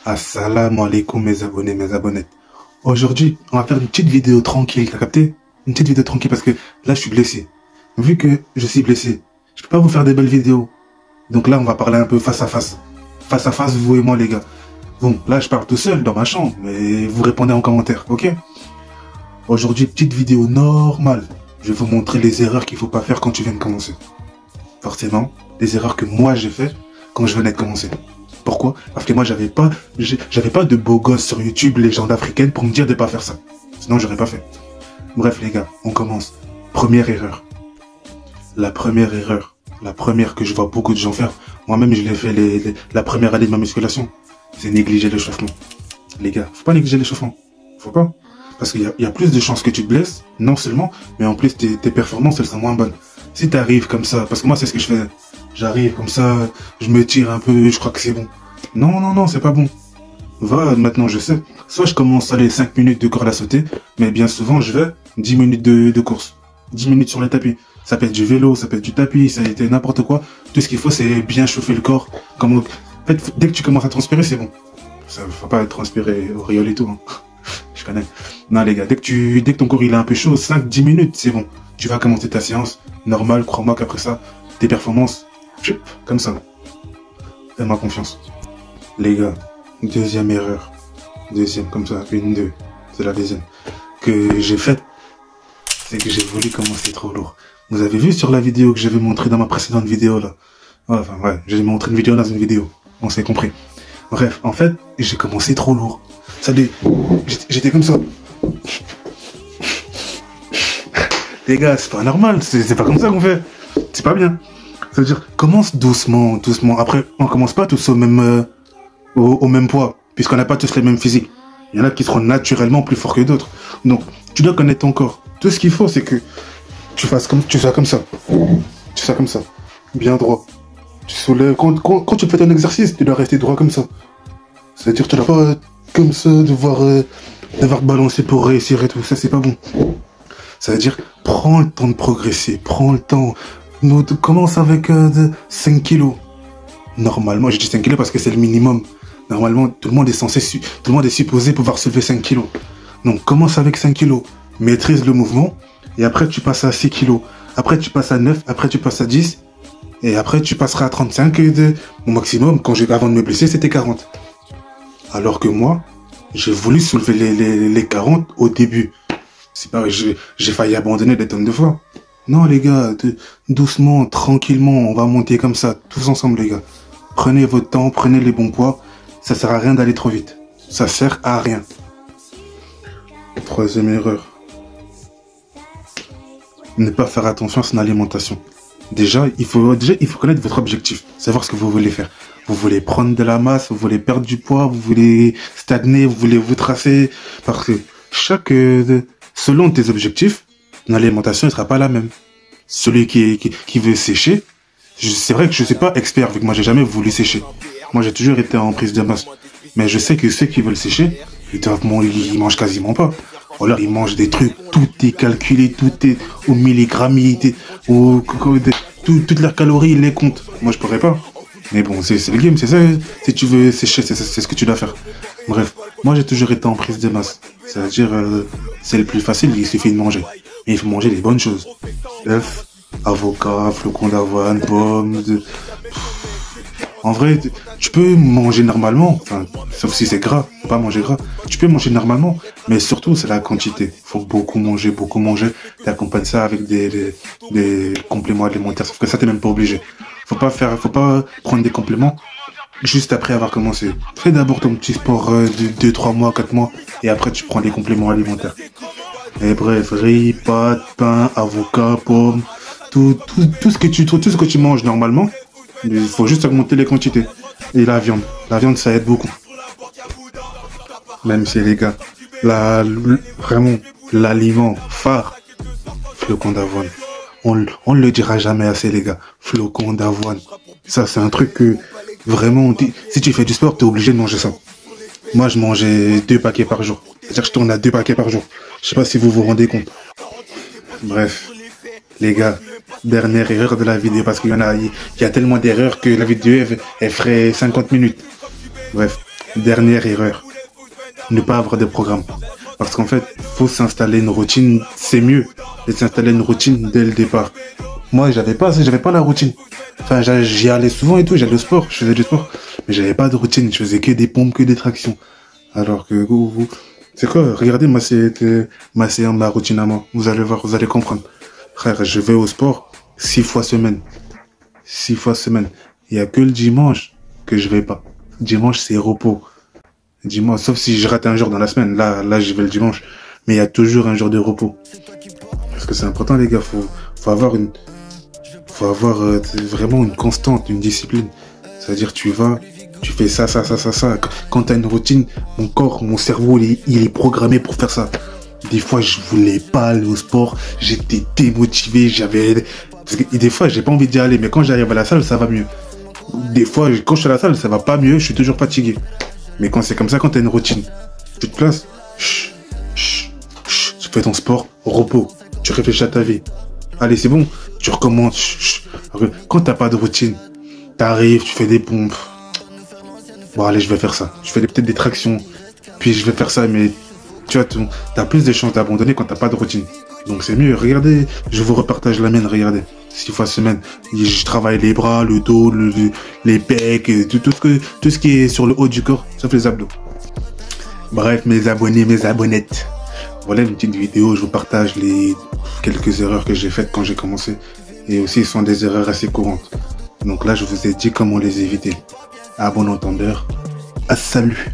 Assalamu alaikum mes abonnés, mes abonnettes. Aujourd'hui, on va faire une petite vidéo tranquille, t'as capté? Une petite vidéo tranquille parce que là, je suis blessé. Vu que je suis blessé, je peux pas vous faire des belles vidéos. Donc là, on va parler un peu face à face. Face à face, vous et moi, les gars. Bon, là, je parle tout seul dans ma chambre, mais vous répondez en commentaire, ok? Aujourd'hui, petite vidéo normale. Je vais vous montrer les erreurs qu'il faut pas faire quand tu viens de commencer. Forcément, les erreurs que moi j'ai fait quand je venais de commencer. Pourquoi? Parce que moi, j'avais pas de beaux gosses sur YouTube, légende africaine, pour me dire de pas faire ça. Sinon, j'aurais pas fait. Bref, les gars, on commence. Première erreur. La première que je vois beaucoup de gens faire, moi-même, je l'ai fait la première année de ma musculation, c'est négliger l'échauffement. Les gars, faut pas négliger l'échauffement. Faut pas. Parce qu'il y a plus de chances que tu te blesses, non seulement, mais en plus, tes performances, elles sont moins bonnes. Si tu arrives comme ça, parce que moi, c'est ce que je faisais. J'arrive comme ça, je me tire un peu, je crois que c'est bon. Non, c'est pas bon. Va, maintenant je sais. Soit je commence à aller 5 minutes de corde à sauter, mais bien souvent je vais 10 minutes de course. 10 minutes sur le tapis. Ça peut être du vélo, ça peut être du tapis, ça peut être n'importe quoi. Tout ce qu'il faut, c'est bien chauffer le corps. En fait, dès que tu commences à transpirer, c'est bon. Ça faut pas transpirer au riol et tout. Hein. Je connais. Non les gars, dès que ton corps il est un peu chaud, 5-10 minutes, c'est bon. Tu vas commencer ta séance normale, crois-moi qu'après ça, tes performances, comme ça. Fais-moi confiance. Les gars, deuxième erreur. Deuxième, comme ça, 1, 2. C'est la deuxième. Que j'ai faite, c'est que j'ai voulu commencer trop lourd. Vous avez vu sur la vidéo que j'avais montré dans ma précédente vidéo, là. Enfin, ouais, j'ai montré une vidéo dans une vidéo. On s'est compris. Bref, en fait, j'ai commencé trop lourd. J'étais comme ça. Les gars, c'est pas normal. C'est pas comme ça qu'on fait. C'est pas bien. Ça veut dire, commence doucement, doucement. Après, on commence pas tous au même poids, puisqu'on n'a pas tous les mêmes physiques. Il y en a qui seront naturellement plus forts que d'autres. Donc, tu dois connaître ton corps. Tout ce qu'il faut, c'est que tu sois comme ça. Tu sois comme ça. Bien droit. Tu soulèves. Quand tu fais ton exercice, tu dois rester droit comme ça. C'est-à-dire, tu dois pas comme ça, devoir balancer pour réussir et tout. Ça, c'est pas bon. Ça veut dire, prends le temps de progresser. Prends le temps. Commence avec 5 kilos. Normalement, je dis 5 kilos parce que c'est le minimum. Normalement, tout le monde est supposé pouvoir soulever 5 kilos. Donc, commence avec 5 kilos. Maîtrise le mouvement. Et après, tu passes à 6 kilos. Après, tu passes à 9. Après, tu passes à 10. Et après, tu passeras à 35. Mon maximum, avant de me blesser, c'était 40. Alors que moi, j'ai voulu soulever les 40 au début. C'est pas, j'ai failli abandonner des tonnes de fois. Non, les gars, doucement, tranquillement, on va monter comme ça, tous ensemble, les gars. Prenez votre temps, prenez les bons poids. Ça sert à rien d'aller trop vite. Ça sert à rien. Troisième erreur. Ne pas faire attention à son alimentation. Déjà, il faut connaître votre objectif. Savoir ce que vous voulez faire. Vous voulez prendre de la masse, vous voulez perdre du poids, vous voulez stagner, vous voulez vous tracer. Parce que selon tes objectifs, l'alimentation ne sera pas la même. Celui qui veut sécher, c'est vrai que je ne suis pas expert, vu que moi j'ai jamais voulu sécher. Moi j'ai toujours été en prise de masse. Mais je sais que ceux qui veulent sécher, ils mangent quasiment pas. Ou alors ils mangent des trucs, tout est calculé, tout est au milligramme, toutes leurs calories, ils les comptent. Moi je pourrais pas. Mais bon, c'est le game, c'est ça. Si tu veux sécher, c'est ce que tu dois faire. Bref, moi j'ai toujours été en prise de masse. C'est-à-dire, c'est le plus facile, il suffit de manger. Mais il faut manger les bonnes choses. Œufs, avocats, flocons d'avoine, pommes. En vrai, tu peux manger normalement, enfin, sauf si c'est gras, faut pas manger gras. Tu peux manger normalement, mais surtout c'est la quantité. Faut beaucoup manger, t'accompagnes ça avec des compléments alimentaires, sauf que ça t'es même pas obligé. Faut pas prendre des compléments juste après avoir commencé. Fais d'abord ton petit sport de 2, 3 mois, 4 mois, et après tu prends des compléments alimentaires. Et bref, riz, pâtes, pain, avocat, pommes, tout ce que tu manges normalement, il faut juste augmenter les quantités. Et la viande ça aide beaucoup. Même si les gars, vraiment, l'aliment phare, flocons d'avoine. On ne le dira jamais assez les gars, flocons d'avoine. Ça c'est un truc que, vraiment, si tu fais du sport, t'es obligé de manger ça. Moi je mangeais 2 paquets par jour. C'est-à-dire que je tourne à 2 paquets par jour. Je sais pas si vous vous rendez compte. Bref, les gars, dernière erreur de la vidéo, parce qu'il y a tellement d'erreurs que la vidéo, elle ferait 50 minutes. Bref, Dernière erreur, ne pas avoir de programme. Parce qu'en fait, faut s'installer une routine, c'est mieux de s'installer une routine dès le départ. Moi, j'avais pas la routine. Enfin, j'y allais souvent et tout, j'allais au sport, je faisais du sport, mais j'avais pas de routine, je faisais que des pompes, que des tractions. Alors que c'est quoi? Regardez ma routine à moi. Vous allez voir, vous allez comprendre. Frère, je vais au sport 6 fois semaine. 6 fois semaine. Il y a que le dimanche que je vais pas. Dimanche, c'est repos. Dimanche, sauf si je rate un jour dans la semaine. Là, j'y vais le dimanche. Mais il y a toujours un jour de repos. Parce que c'est important, les gars. Faut avoir vraiment une constante, une discipline. C'est-à-dire, tu fais ça. Quand t'as une routine, mon corps, mon cerveau, il est programmé pour faire ça. Des fois, je voulais pas aller au sport. J'étais démotivé. Parce que des fois, j'ai pas envie d'y aller. Mais quand j'arrive à la salle, ça va mieux. Des fois, quand je suis à la salle, ça va pas mieux. Je suis toujours fatigué. Mais quand c'est comme ça, quand t'as une routine, tu te places, tu fais ton sport, repos, tu réfléchis à ta vie. Allez, c'est bon, tu recommences. Quand t'as pas de routine, t'arrives, tu fais des pompes. Bon, allez, je vais faire ça. Je fais peut-être des tractions, puis je vais faire ça, mais tu vois, t'as plus de chances d'abandonner quand t'as pas de routine. Donc c'est mieux. Regardez, je vous repartage la mienne, regardez. 6 fois semaine. Je travaille les bras, le dos, les pecs, tout ce qui est sur le haut du corps, sauf les abdos. Bref, mes abonnés, mes abonnettes. Voilà une petite vidéo, je vous partage les quelques erreurs que j'ai faites quand j'ai commencé. Et aussi, ce sont des erreurs assez courantes. Donc là, je vous ai dit comment les éviter. À bon entendeur, à salut.